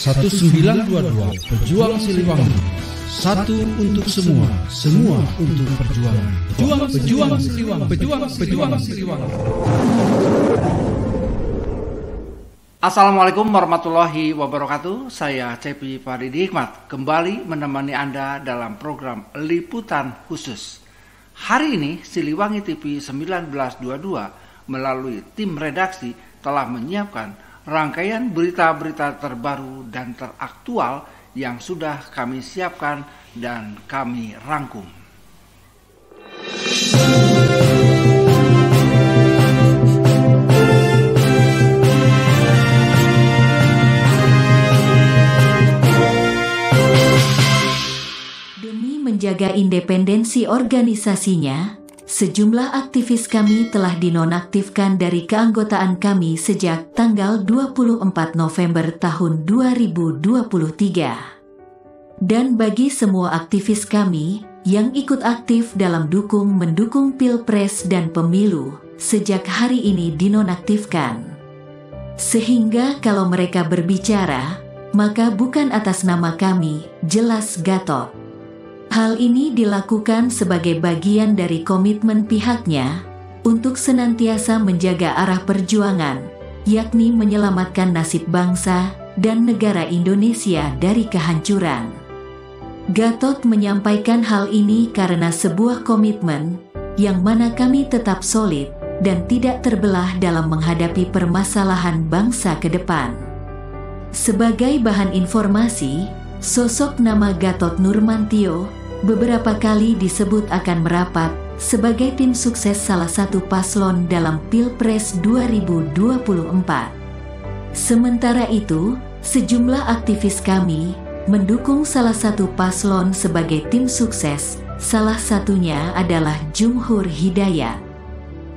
1922 Pejuang Siliwangi. Satu untuk semua, semua untuk perjuangan. Pejuang Siliwangi. Pejuang Siliwangi. Assalamualaikum warahmatullahi wabarakatuh. Saya Cepi Faridi Hikmat kembali menemani Anda dalam program Liputan Khusus. Hari ini Siliwangi TV 1922 melalui tim redaksi telah menyiapkan rangkaian berita-berita terbaru dan teraktual yang sudah kami siapkan dan kami rangkum. Demi menjaga independensi organisasinya, sejumlah aktivis kami telah dinonaktifkan dari keanggotaan kami sejak tanggal 24 November tahun 2023. Dan bagi semua aktivis kami yang ikut aktif dalam mendukung Pilpres dan Pemilu, sejak hari ini dinonaktifkan. Sehingga kalau mereka berbicara, maka bukan atas nama kami, jelas Gatot. Hal ini dilakukan sebagai bagian dari komitmen pihaknya untuk senantiasa menjaga arah perjuangan, yakni menyelamatkan nasib bangsa dan negara Indonesia dari kehancuran. Gatot menyampaikan hal ini karena sebuah komitmen yang mana kami tetap solid dan tidak terbelah dalam menghadapi permasalahan bangsa ke depan. Sebagai bahan informasi, sosok nama Gatot Nurmantio beberapa kali disebut akan merapat sebagai tim sukses salah satu paslon dalam Pilpres 2024. Sementara itu, sejumlah aktivis kami mendukung salah satu paslon sebagai tim sukses, salah satunya adalah Jumhur Hidayat.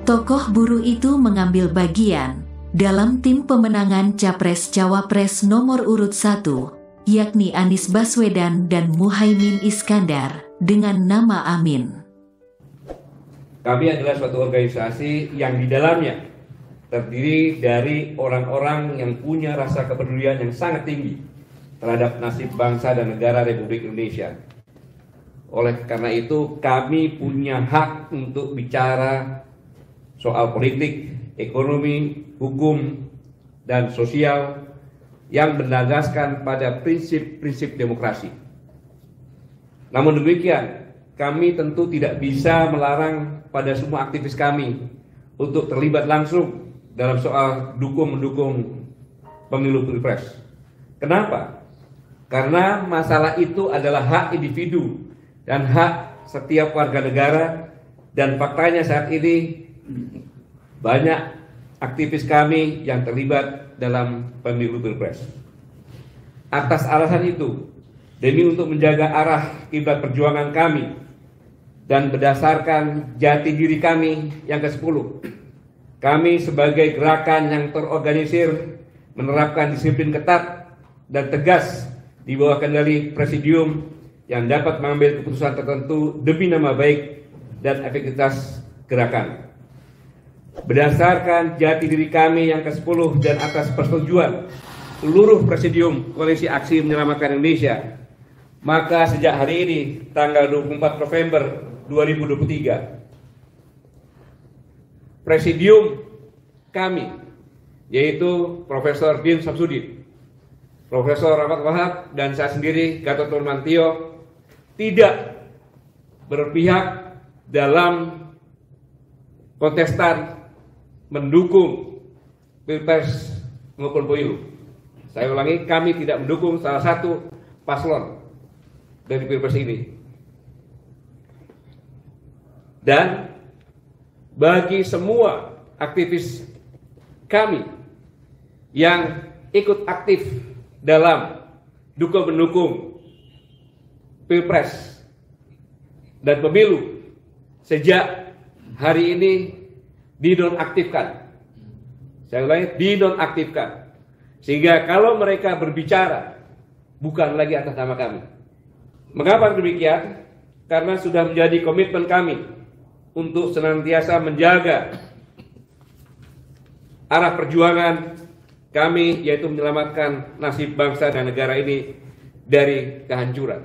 Tokoh buruh itu mengambil bagian dalam tim pemenangan Capres-Cawapres nomor urut 1, yakni Anies Baswedan dan Muhaimin Iskandar dengan nama Amin. Kami adalah suatu organisasi yang di dalamnya terdiri dari orang-orang yang punya rasa kepedulian yang sangat tinggi terhadap nasib bangsa dan negara Republik Indonesia. Oleh karena itu, kami punya hak untuk bicara soal politik, ekonomi, hukum, dan sosial yang berdasarkan pada prinsip-prinsip demokrasi. Namun demikian, kami tentu tidak bisa melarang pada semua aktivis kami untuk terlibat langsung dalam soal mendukung pemilu Pilpres. Kenapa? Karena masalah itu adalah hak individu dan hak setiap warga negara, dan faktanya saat ini banyak aktivis kami yang terlibat dalam pemilu Pilpres. Atas alasan itu, demi untuk menjaga arah kiblat perjuangan kami dan berdasarkan jati diri kami yang ke-10, kami sebagai gerakan yang terorganisir menerapkan disiplin ketat dan tegas di bawah kendali presidium yang dapat mengambil keputusan tertentu demi nama baik dan efektivitas gerakan. Berdasarkan jati diri kami yang ke-10 dan atas persetujuan seluruh presidium Koalisi Aksi Menyelamatkan Indonesia, maka sejak hari ini, tanggal 24 November 2023, presidium kami, yaitu Profesor Din Samsudin, Profesor Rahmat Wahab, dan saya sendiri, Gatot Nurmantio, tidak berpihak dalam kontestan mendukung Pilpres maupun Pemilu. Saya ulangi, kami tidak mendukung salah satu paslon dari Pilpres ini. Dan bagi semua aktivis kami yang ikut aktif dalam mendukung Pilpres dan Pemilu, sejak hari ini dinonaktifkan. Saya ulangi, dinonaktifkan. Sehingga kalau mereka berbicara, bukan lagi atas nama kami. Mengapa demikian? Karena sudah menjadi komitmen kami untuk senantiasa menjaga arah perjuangan kami, yaitu menyelamatkan nasib bangsa dan negara ini dari kehancuran.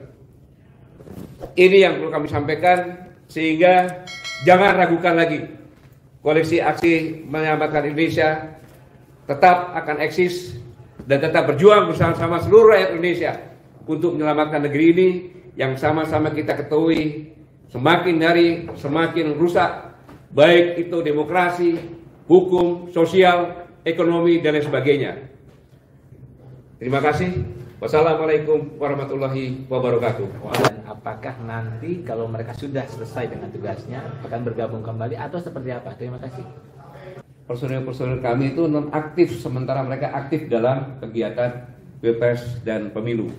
Ini yang perlu kami sampaikan, sehingga jangan ragukan lagi. Koalisi Aksi Menyelamatkan Indonesia tetap akan eksis dan tetap berjuang bersama-sama seluruh rakyat Indonesia untuk menyelamatkan negeri ini yang sama-sama kita ketahui semakin hari semakin rusak, baik itu demokrasi, hukum, sosial, ekonomi, dan lain sebagainya. Terima kasih. Wassalamualaikum warahmatullahi wabarakatuh. Dan apakah nanti kalau mereka sudah selesai dengan tugasnya akan bergabung kembali atau seperti apa? Terima kasih. Personil-personil kami itu non aktif, sementara mereka aktif dalam kegiatan Pilpres dan Pemilu.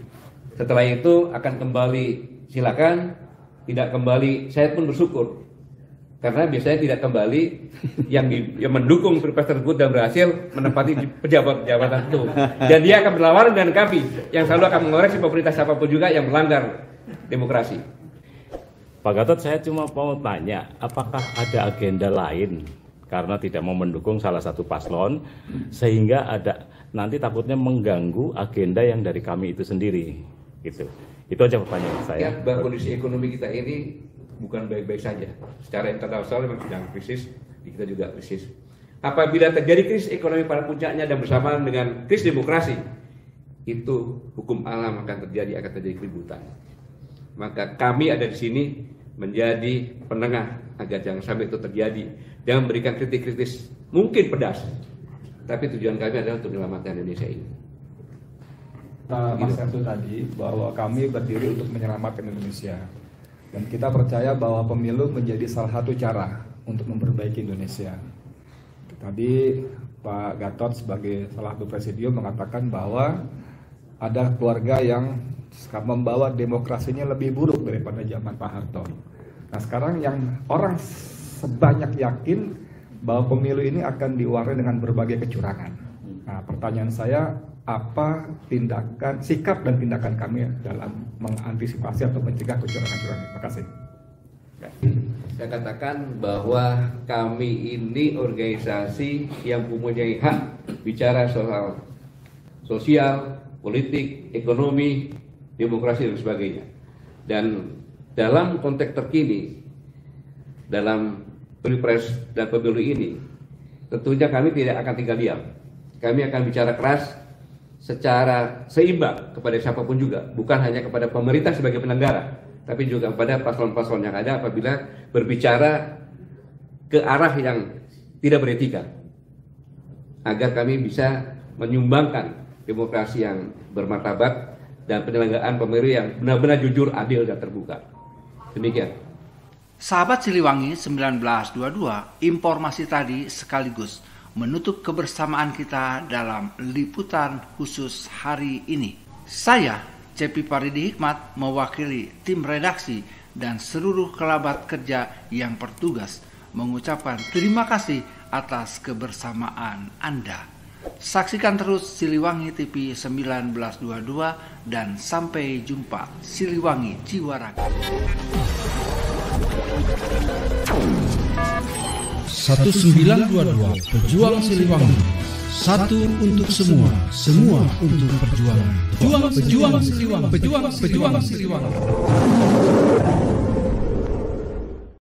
Setelah itu akan kembali, silakan. Tidak kembali, saya pun bersyukur. Karena biasanya tidak kembali yang mendukung Pilpres tersebut dan berhasil menempati pejabat-jabatan itu. Dan dia akan berlawanan dengan kami yang selalu akan mengoreksi pemerintah siapapun juga yang melanggar demokrasi. Pak Gatot, saya cuma mau tanya, apakah ada agenda lain karena tidak mau mendukung salah satu paslon sehingga ada nanti takutnya mengganggu agenda yang dari kami itu sendiri, gitu. Itu aja pertanyaan saya. Ya, bahwa kondisi ekonomi kita ini bukan baik-baik saja. Secara internasional memang sedang krisis, di kita juga krisis. Apabila terjadi krisis ekonomi pada puncaknya dan bersamaan dengan krisis demokrasi, itu hukum alam akan terjadi keributan. Maka kami ada di sini menjadi penengah agar jangan sampai itu terjadi dan memberikan kritik-kritis mungkin pedas. Tapi tujuan kami adalah untuk menyelamatkan Indonesia ini. Mas Erdo tadi bahwa kami berdiri untuk menyelamatkan Indonesia dan kita percaya bahwa pemilu menjadi salah satu cara untuk memperbaiki Indonesia. Tadi Pak Gatot sebagai salah satu presidium mengatakan bahwa ada keluarga yang membawa demokrasinya lebih buruk daripada zaman Pak Harto. Nah sekarang yang orang sebanyak yakin bahwa pemilu ini akan diwarnai dengan berbagai kecurangan. Nah pertanyaan saya, apa tindakan, sikap dan tindakan kami dalam mengantisipasi atau mencegah kecurangan-kecurangan? Terima kasih. Saya katakan bahwa kami ini organisasi yang mempunyai hak bicara soal sosial, politik, ekonomi, demokrasi dan sebagainya. Dan dalam konteks terkini, dalam Pilpres dan Pemilu ini, tentunya kami tidak akan tinggal diam. Kami akan bicara keras secara seimbang kepada siapapun juga, bukan hanya kepada pemerintah sebagai penyelenggara, tapi juga kepada paslon-paslon yang ada apabila berbicara ke arah yang tidak beretika, agar kami bisa menyumbangkan demokrasi yang bermartabat dan penyelenggaraan pemilu yang benar-benar jujur, adil, dan terbuka. Demikian. Sahabat Siliwangi 1922, informasi tadi sekaligus menutup kebersamaan kita dalam liputan khusus hari ini. Saya, Cepi Paridi Hikmat, mewakili tim redaksi dan seluruh kerabat kerja yang bertugas mengucapkan terima kasih atas kebersamaan Anda. Saksikan terus Siliwangi TV 1922 dan sampai jumpa. Siliwangi Jiwaraga. 1922 Pejuang Siliwangi. Satu untuk semua, semua untuk perjuangan. Pejuang Siliwangi. Pejuang Siliwangi.